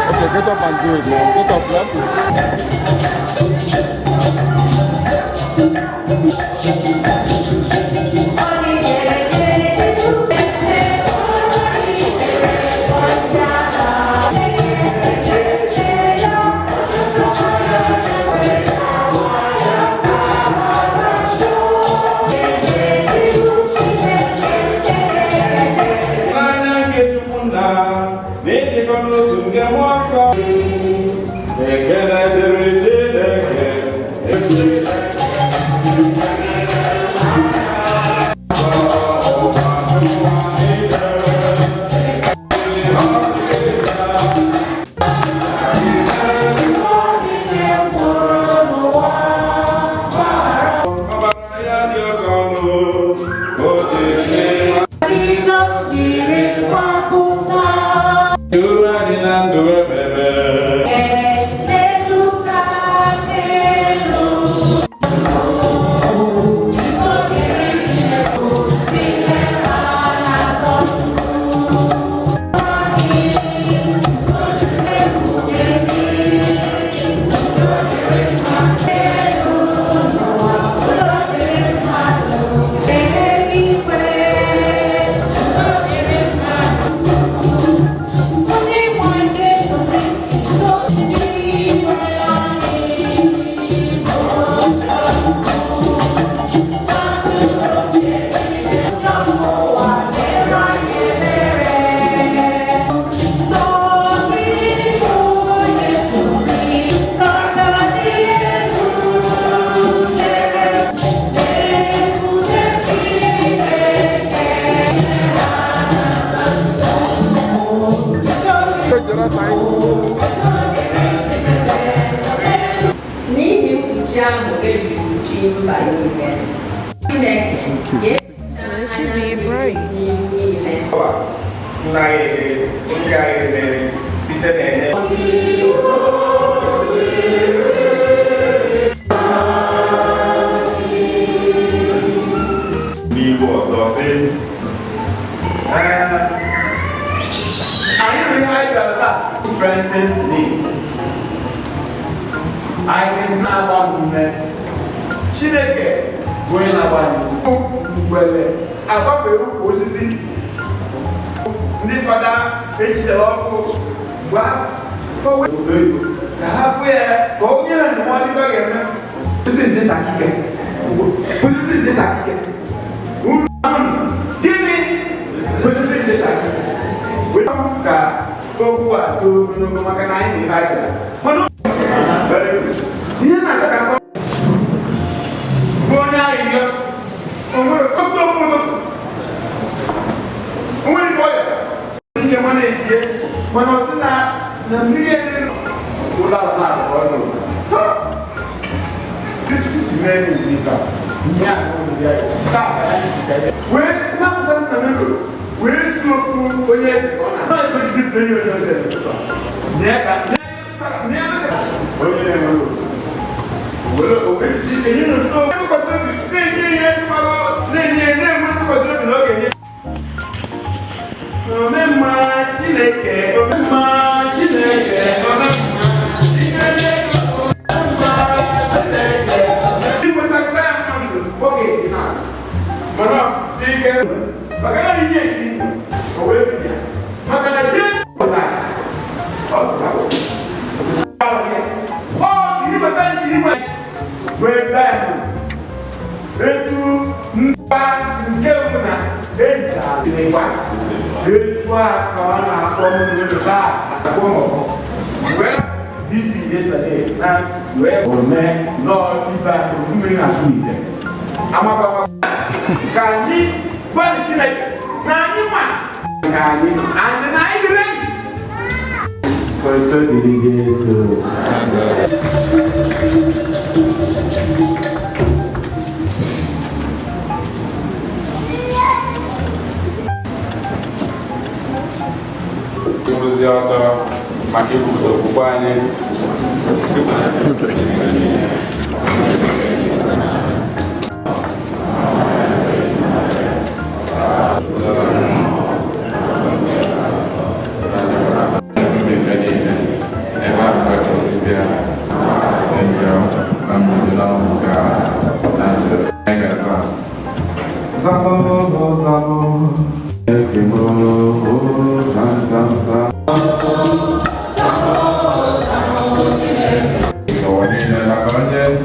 Okay, get up and do it, man. Get up, let's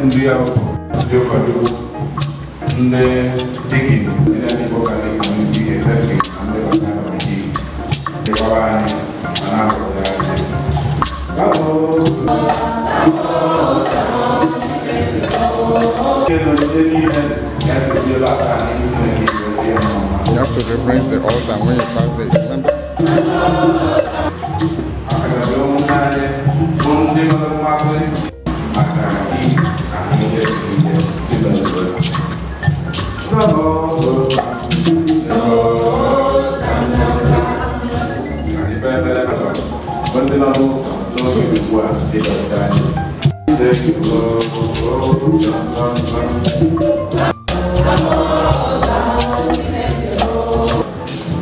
ndị ahụ ndị ụfọdụ ndị dịkị ndị na-adịbọ ka dịkị ndị ezekị na ndị ọzọ ndị dịkọrọ anyị ma na-ahụrụ ya You have to reference the altar when you pass the remember?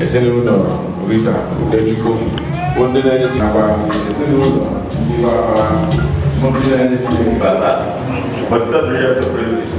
Ezinụlọ Rita Udechukwu bụ ndị na-enye nakwa ezinụlọ ndị gbara ndị na-enye But that's really as a president.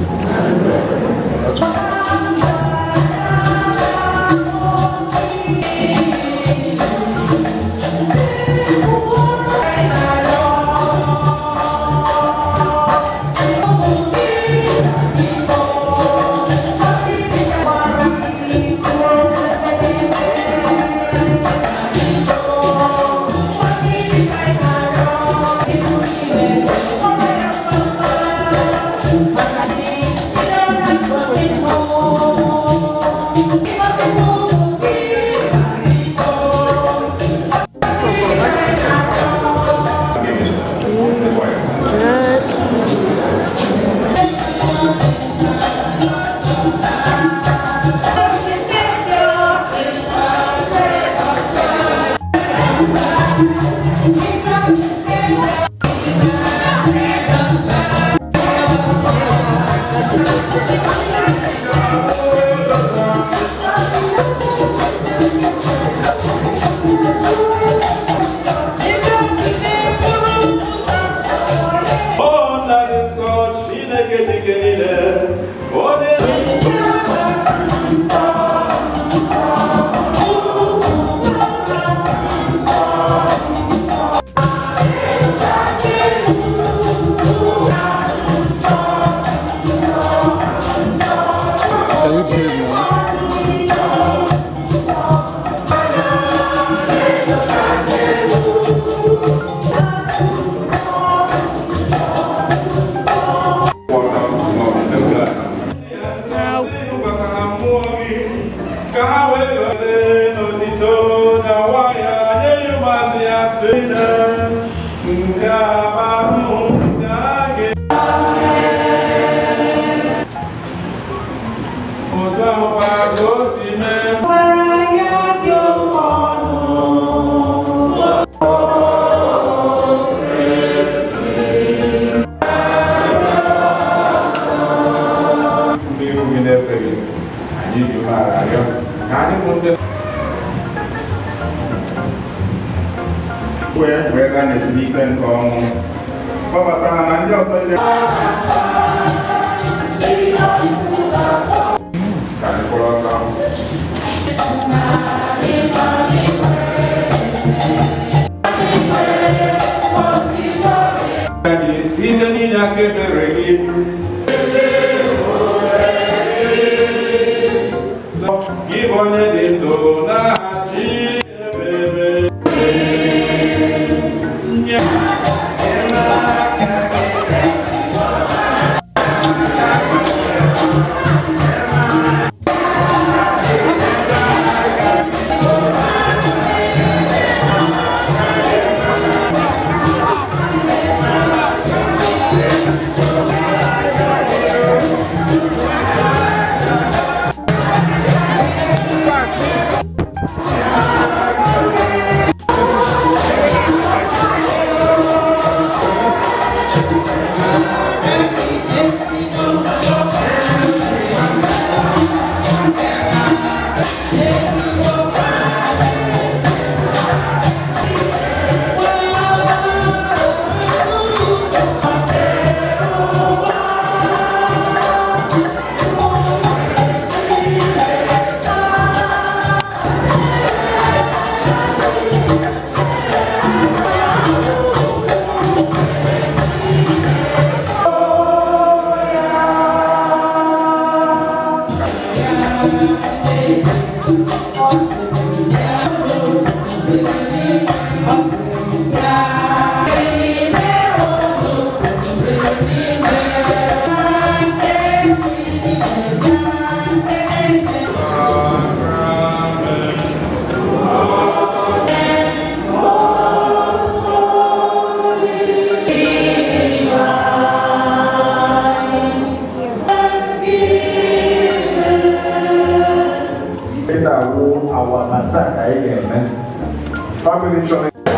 family joining. So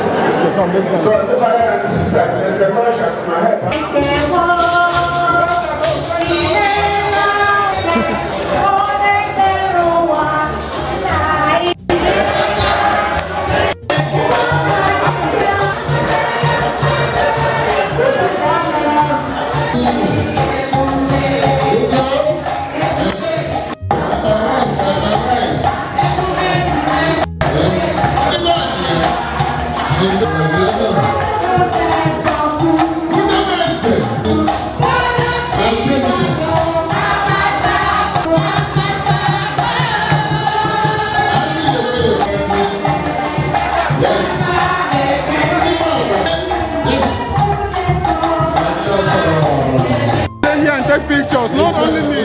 the father and the sisters, there's the conscious in my head. Stay here and take pictures, not only me.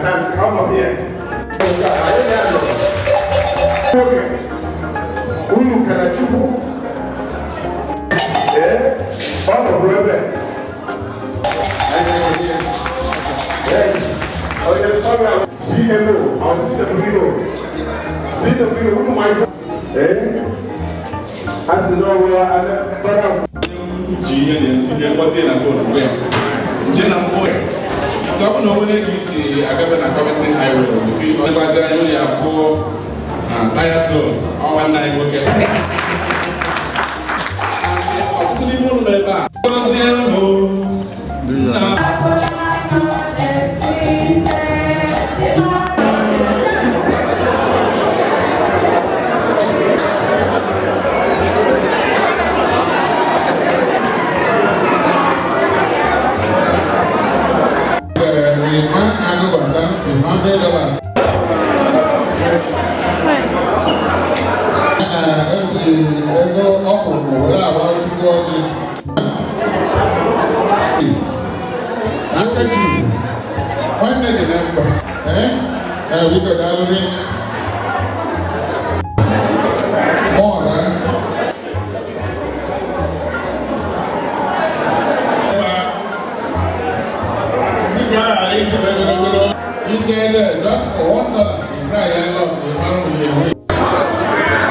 That's come up here. Okay. Unu kanachuku. Baba brother. CMO, I'll see the video. See the video, who my as you know, we are at the so I know when you see a governor coming highway, if you only was there, you have 4 tires, so our night will get. We got already more, right? Just for $1, you try and love the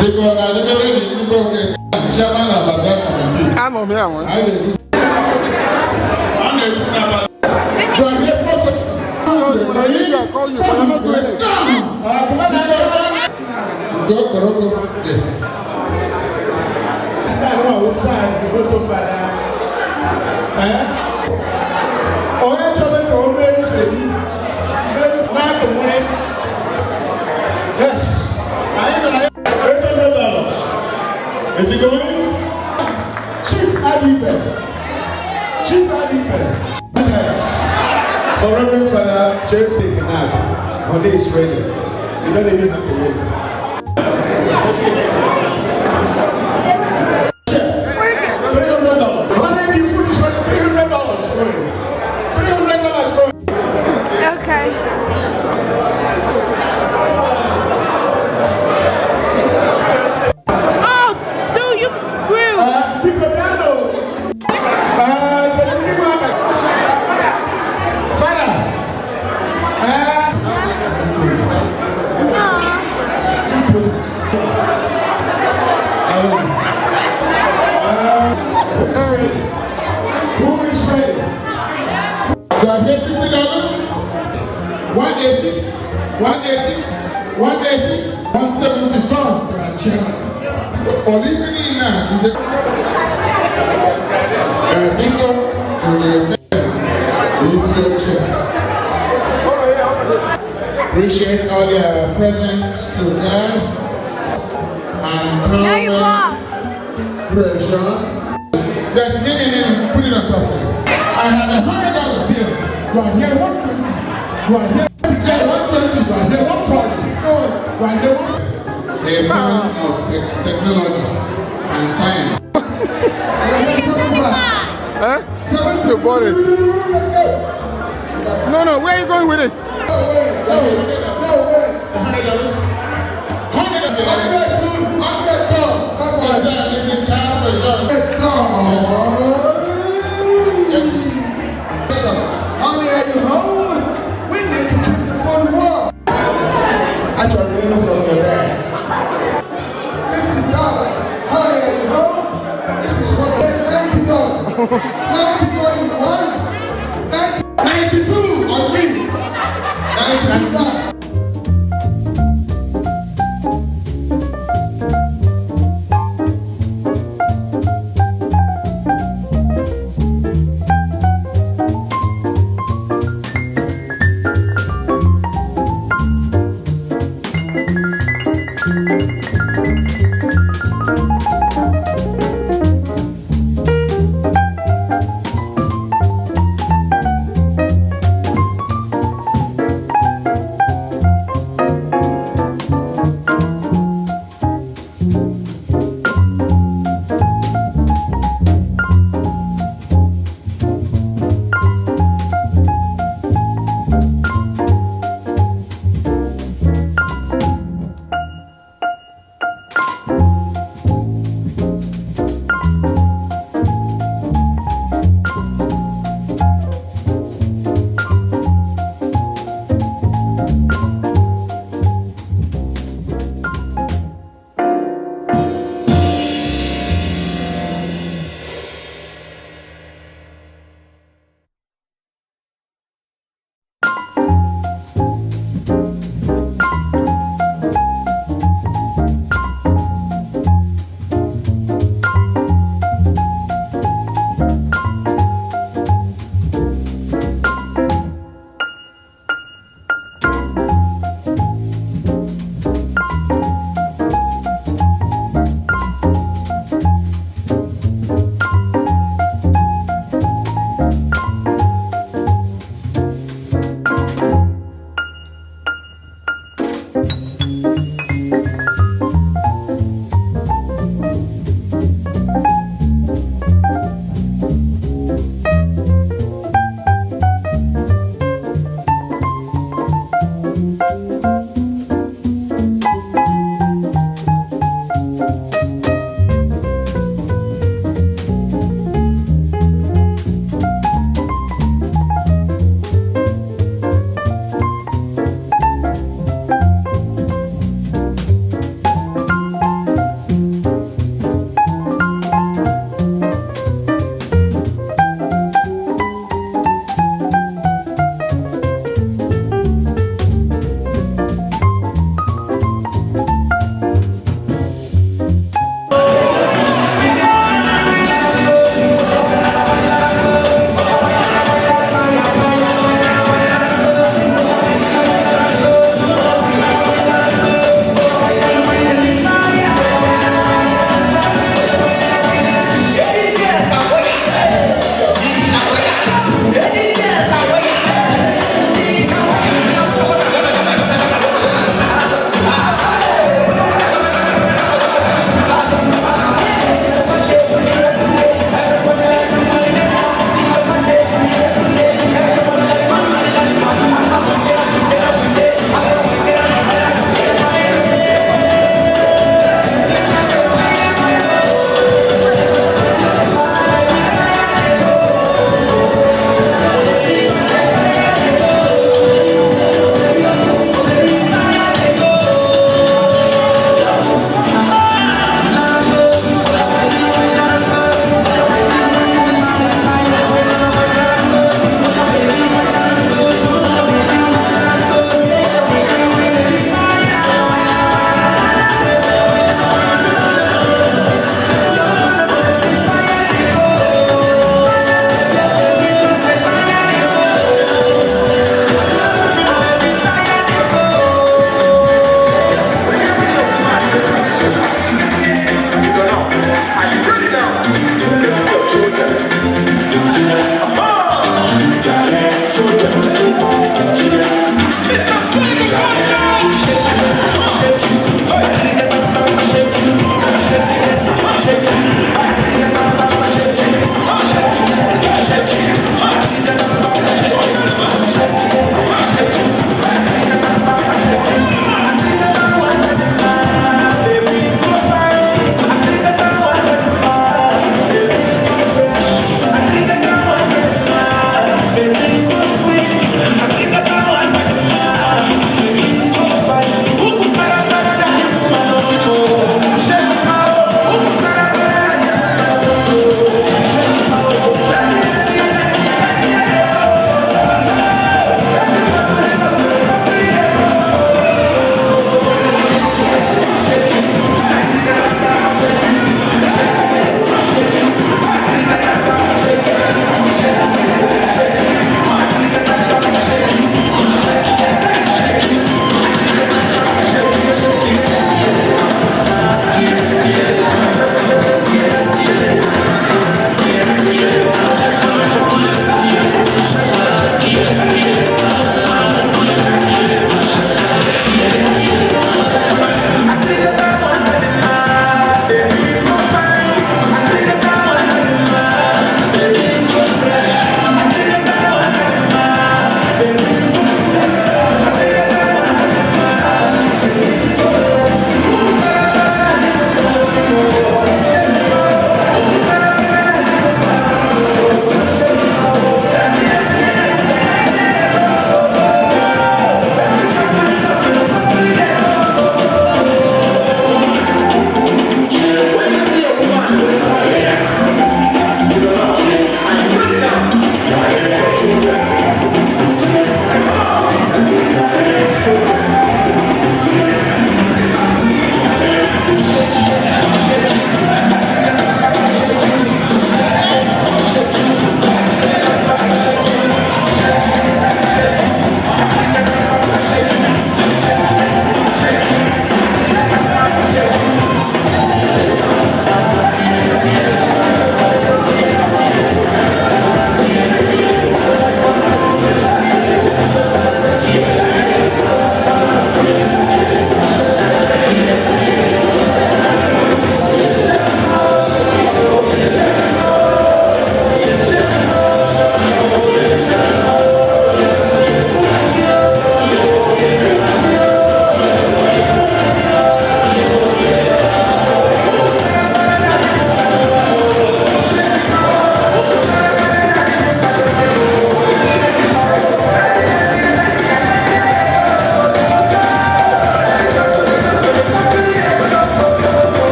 because I didn't really chairman of the committee. I'm on here, one. I did this. When I need you, I call you, but I'm not doing it. Come on, go. I don't know what size you go to father. Oh, you're trying to obey you. Not the money. Yes. I am $800. Is it going? Chief Adibe. For Reverend Father J.P. Canal, money is ready. You don't even have to wait. $300. Honey, the food is ready. $300 going. $300 going. Okay. Oh, dude, you screwed. Who is ready? You are here $50, 180, 180, 180, 170. Come, Chairman. Or even in now, bingo, appreciate all your presents to God and pressure. That's in, put it on top of it. I have $100 here. You are here 120. You are here 120. You are here 140. You are here 140. A fan of technology and science. Huh? 70 bought it. Let's go. No, where are you going with it? No way. $100. This is child with love. Yes. Honey, are you home? We need to keep the phone warm. I tried to from your bag. $50. Honey, are you home? This is what $90. 92 on me. 92.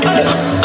Hey.